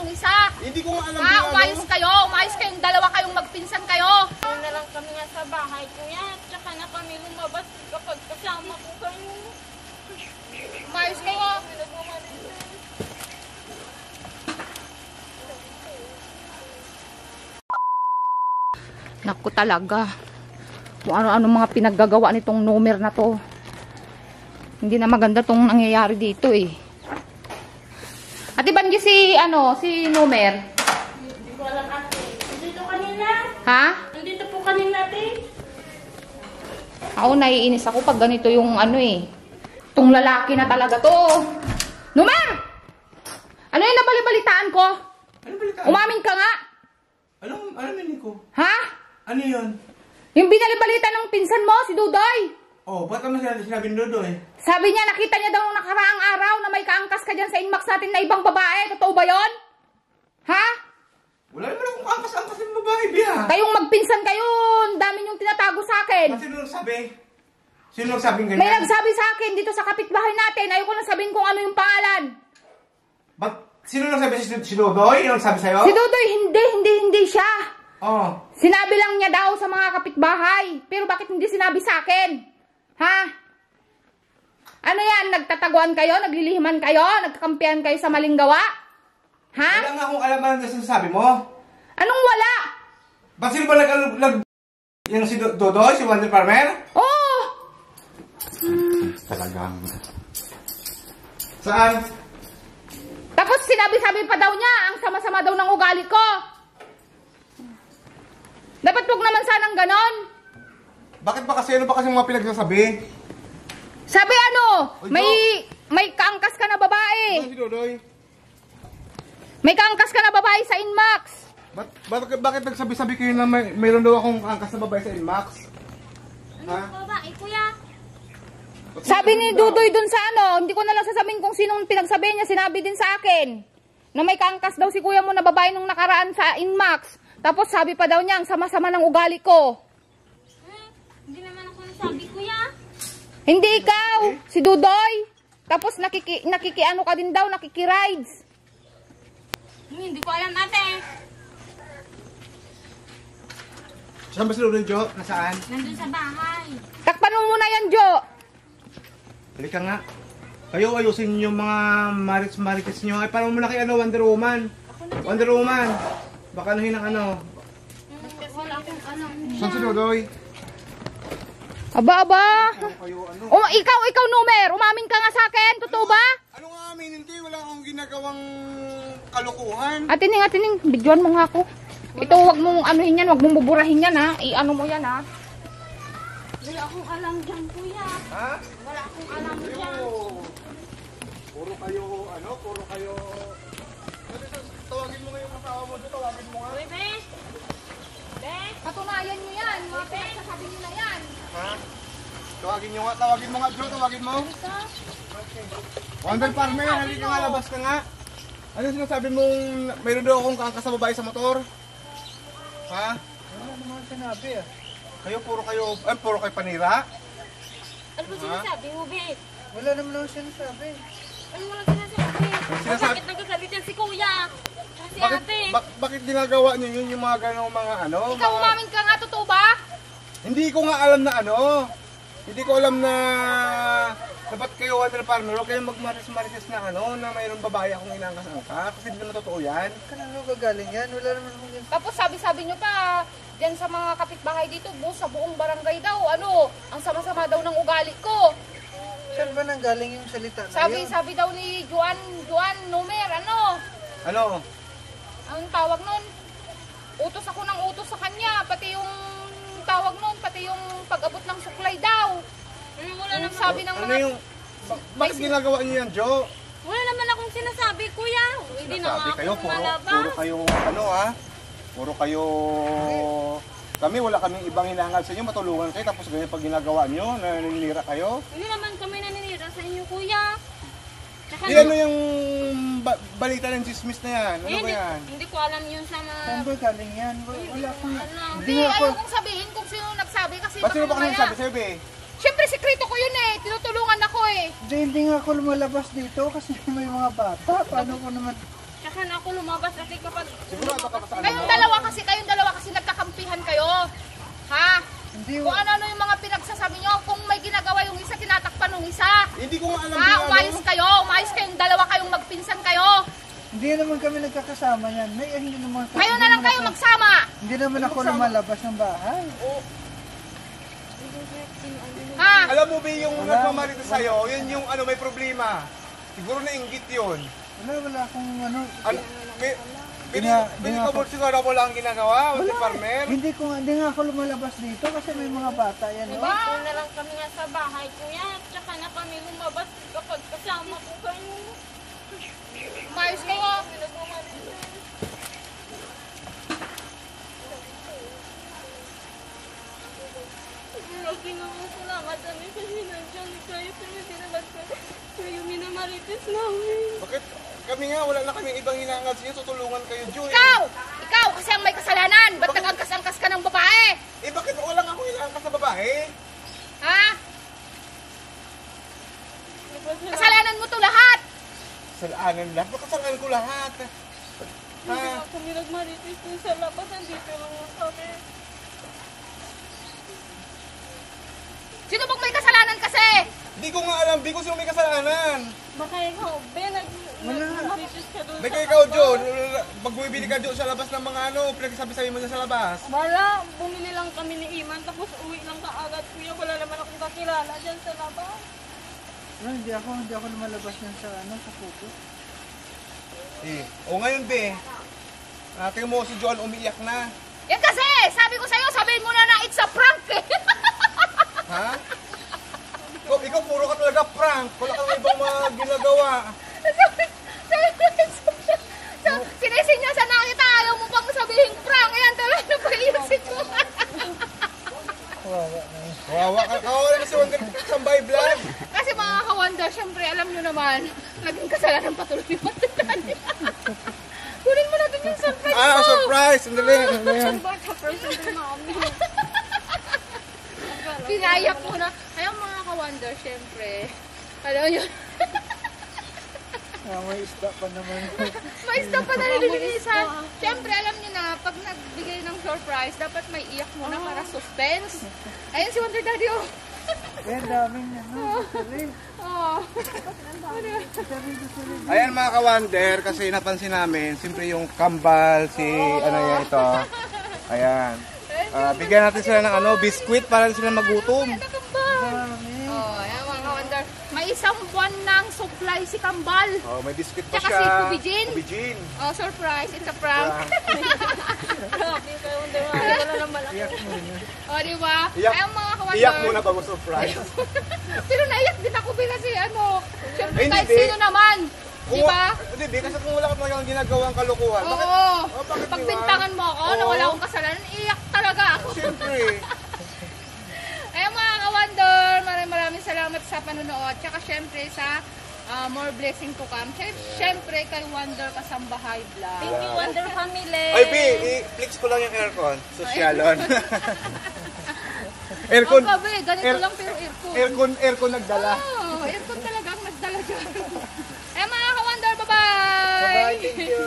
yung isa. Hindi ko nga alam Ha, umayos kayo. Umayos kayong dalawa kayong magpinsan kayo. Ano na lang kami nga sa bahay kuya. Tsaka na kami lumabas kapag kasama ko kayo. Umayos kayo. Naku talaga. Kung ano-ano mga pinaggagawa nitong Nomer na to. Hindi na maganda tong nangyayari dito eh. Ate Banji si Nomer? Hindi ko alam ate. Nandito kanina. Ha? Nandito po kanina ate. Ako naiinis ako pag ganito yung ano eh. Itong lalaki na talaga to. Nomer! Ano yung nabalibalitaan ko? Ano balitaan? Umamin ka nga. Ano meaning ko? Ha? Ano yun? Yung binalibalita ng pinsan mo, si Dudoy. Oh, ba't naman sinabi ni Dodoy? Sabi niya, nakita niya daw nung nakaraang araw na may kaangkas ka dyan sa inmax natin na ibang babae. Totoo ba yon? Ha? Wala naman akong angkas-angkas ng babae, Biha. Kayong magpinsan kayo, ang dami niyong tinatago sa akin. Sino nagsabi? Sino nagsabing ganyan? May nagsabi sa akin dito sa kapitbahay natin, ayoko na sabihin kung ano yung pangalan. Sino nagsabi? Si Dodoy? Yung nagsabi sa'yo? Si Dudoy, hindi siya. Oh. Sinabi lang niya daw sa mga kapitbahay. Pero bakit hindi sinabi sa akin? Ha? Ano yan? Nagtataguan kayo? Naglilihiman kayo? Nagkakampihan kayo sa maling gawa? Ha? Wala nga akong alam ang sinasabi mo. Anong wala? Ba't sino ba yung si Dodoy? Si Wonder Farmer? Oo! Talagang. Saan? Tapos sinabi-sabi pa daw niya, ang sama-sama daw ng ugali ko. Dapat wag naman sanang ganon. Bakit ba kasi? Ano ba kasi mga pinagsasabi? Sabi ano, Oy, may kaangkas ka na babae. Ano si Dodoy? May kaangkas ka na babae sa Inmax. Bakit nagsabi-sabi kayo na mayroon daw akong angkas na babae sa Inmax? Ha? Babae kuya. Sabi ni Dudoy dun sa ano, hindi ko na lang sasabihin kung sinong pinagsabi niya, sinabi din sa akin. Na may kaangkas daw si kuya mo na babae nung nakaraan sa Inmax. Tapos sabi pa daw niya, ang sama-sama ng ugali ko. Hindi naman ako nasabi kuya. Hindi ikaw, si Dudoy. Tapos nakikiano ka din daw, nakikirides. Hindi ko alam ate. Saan ba si Dodoy, Jo? Nasaan? Nandun sa bahay. Takpan mo muna yan, Jo. Halika nga. Kayo ayusin yung mga marites nyo. Ay, parang mo na kay Wonder Woman. Wonder Woman. Baka anuhin ang ano. Wala akong alam. Saan si Dodoy? Aba. Kayo ano? Ikaw, Nomer, umamin ka nga sa akin, totoo ba? Ano nga aminin kayo? Wala akong ginagawang kalukuhan. Atining, bidyoan mo nga ako. Ito, wag mong anuhin yan, wag mong buburahin yan ha. I-ano mo yan ha. Wala akong alam dyan kuya. Ha? Wala akong alam dyan. Puro kayo. Tawagin mo nga yung asawa mo doon, tawagin mo nga. Uy, be. Be. Patunayan nyo yan, mga pinagsasabi nyo na yan. Ha? Tawagin mo nga, Jo, tawagin mo. Wonder Farmer, halika nga, labas ka nga. Ano sinasabi mong mayroon daw akong kaangkas na babae sa motor? Ha? Wala naman sinabi ah. Puro kayo panira? Ano ba sinasabi mo, be? Wala naman ako sinasabi. Ano mo lang sinasabi? Bakit nagkagalit yan si kuya? Si ate. Bakit ginagawa niyo yun yung mga ganong mga ano? Ikaw, umamin ka nga, totoo ba? Hindi ko nga alam na ano. Hindi ko alam na dapat kayo Wonder Farmer, huwag kayong magmarites na ano, na mayroong babae akong inangkas-angka. Kasi hindi naman totoo yan. Kanino gagaling yan? Wala naman akong yan. Tapos sabi nyo pa, dyan sa mga kapitbahay dito, sa buong barangay daw, ano, ang sama-sama daw ng ugali ko. Saan ba nang galing yung salita na yun? Sabi daw ni Juan Nomer, ano, Ano? ang tawag nun, utos ako ng utos sa kanya, pati yung tawag nun, pati yung pag-abot ng suklay daw. Wala naman. Sabi ng Ano mga... yung... Bakit ginagawa niyo yan, Jo? Wala naman akong sinasabi, kuya. Hindi na Sabi nga kayo, ako puro lumalabas. kayo, ano ha? Puro kayo... Kami, wala kaming ibang hinangal sa inyo, matulungan kayo, tapos ganyan pag ginagawa niyo, naninira kayo. Hindi naman kami naninira sa inyo, kuya. Tsaka Ano yung balita ng chismis na yan? Ano ba hindi, yan? hindi ko alam yun sa mga... Saan ba galing yan? Wala akong... Alam. Hindi Hindi, ako... ayaw kong sabihin kung sino nagsabi kasi Ba't sino ba mamaya- kanang sabi sa'yo, be? Siyempre, sikreto ko yun eh. Tinutulungan ako eh. Hindi nga ako lumalabas dito kasi may mga bata. Paano ko naman... Tsaka na ako lumabas kasi kapag... Sigurado ka pa sa ano Kayong dalawa kasi nagkakampihan kayo. Ha? Hindi, Kung ano-ano yung mga pinagsasabi nyo, kung may ginagawa yung isa, tinatakpan ng isa. Hindi ko nga alam Ha? din Umayos kayong dalawa kayong magpinsan kayo. hindi naman kami nagkakasama yan. Hindi naman, Kayo na lang kayo magsama. Hindi naman ako lumalabas ng bahay. Ha? Alam mo ba yung nagmamarito sa'yo, yun yung ano, may problema. Siguro nainggit yun. Wala akong ano. Ano, Hindi nga Pili ka ako- mo siguro wala ang ginagawa, si partner. Hindi nga ako lumalabas dito kasi may mga bata yan. Diba? Doon na lang kami nga sa bahay, kuya. Tsaka na kami lumabas kapag kasama ko kayo. Umayos kayo. Maraming salamat kami kasi nandiyan kayo. Pero hindi naman kayo minamarites namin. Bakit kami nga, wala na kami ibang hinangad sa'yo, tutulungan kayo, Joy. Ikaw kasi ang may kasalanan. Ba't nagangkas-angkas ka ng babae? Eh bakit walang ako hinangad sa babae? Ha? Kasalanan mo to lahat. Kasalanan lang, kasalanan ko lahat. Hindi nga kami nagmarites dun sa labas. Andito lang kami. Sino bang may kasalanan kasi? Di ko nga alam, di ko sino may kasalanan. Baka ikaw, Ben, nagmarites ka dun Baka sa ikaw, labas. John, pag bumibili ka doon sa labas ng mga ano, pinagsabi-sabi mo dyan sa labas. Wala, bumili lang kami ni Iman tapos uwi lang kaagad, kuya. Wala naman akong kakilala dyan sa labas. Hindi ako lumalabas yan sa sa photo. O ngayon, be, tingnan mo si John umiiyak na. Yan kasi, sabi ko sa'yo, sabihin mo na it's a prank eh. Ha? Ikaw puro ka talaga prank. Wala kang ibang mga ginagawa. Sinisinyasan na kita, ayaw mo pang sabihin prank. Ayan talaga napaiisip ko. Kawawa na si Wonder Sambay Vlog. Kasi mga ka-wonder, syempre alam nyo naman, naging kasalanan patuloy yung matutani. Kunin mo natin yung surprise mo. Surprise! Sandali. Baka person din mami. Pinayak mo na. Ayaw mga ka-wonder, syempre. Alam nyo, May isda pa naman. may stop pa na nililinisan. Syempre, alam nyo na, pag nagbigay ng surprise, dapat may iyak muna para suspense. Ayun si Wonder Daddy, oh. Daming sorry. Oh. Ayan mga ka-Wonder, kasi napansin namin, siyempre yung kambal, si ano yan ito. Ayan. Bigyan natin sila ng biskuit para sila magutom. Oh, ayan mga ka-wonder. May isang buwan ng supply si Kambal. Oh, may biskuit pa Tsaka siya. si Kubijin. Kubijin. Oh, surprise. It's a prank. Grabe kayo, hindi mo. Wala naman ako. Oh, di ba? Iyak. Ayun mga ka-wonder. Iyak muna bago surprise. Pero naiyak din ako kasi syempre Ay, kahit hindi. sino naman. Di ba? Hindi, kasi kung wala ka talagang ginagawang kalukuhan. Oo. Bakit Pagbintangan mo ako na wala akong kasalanan, iyak talaga ako. Siyempre. Ayun mga ka-wonder, maraming salamat sa panonood. Tsaka syempre sa more blessing to come. Syempre kay Wonder Kasambahay Vlog. Thank you, Wonder Family. Ay, i-flex ko lang yung aircon. Sosyalon. Aircon. Ang gabi, ganito lang pero aircon. Aircon nagdala. Oh, aircon talaga ang nagdala dyan. Eh mga ka-wonder, bye-bye! Bye, thank you.